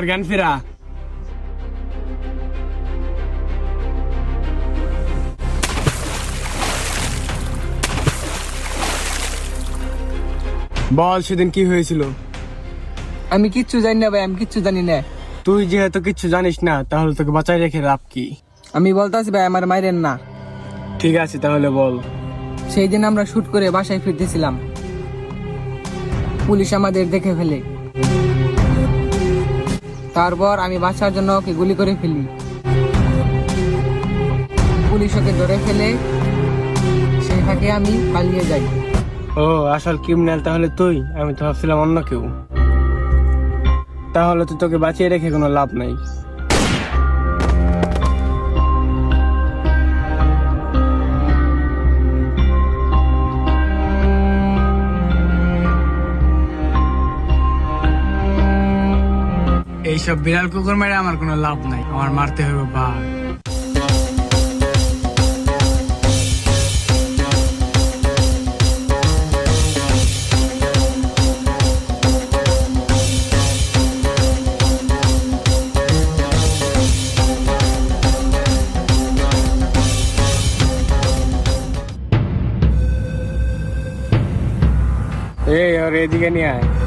আর জ্ঞান ফেরা। বল সেদিন কি হয়েছিল? আমি কিচ্ছু জানি না ভাই, আমি কিচ্ছু জানি না। তুই যেহেতু কিচ্ছু জানিস না তাহলে তোকে বাঁচাই রেখে লাভ কি? আমি বলতাছি ভাই, আমার মাইরেন না। ঠিক আছে তাহলে বল। সেই দিন আমরা শুট করে বাসায় ফিরতেছিলাম, পুলিশ আমাদের দেখে ফেলে। তারপর আমি বাঁচার জন্য ওকে গুলি করে ফেলি। পুলিশ ওকে ধরে ফেলে, সেই ফাঁকে আমি পালিয়ে যাই। ও আসল ক্রিমিনাল তাহলে তুই? আমি তো ভাবছিলাম অন্য কেউ। তাহলে তো তোকে বাঁচিয়ে রেখে কোনো লাভ নাই। এইসব বিড়াল কুকুর মেরে আমার কোনো লাভ নাই, আমার মারতে হবে বাঘ। এই আর এদিকে নিয়ে আয়।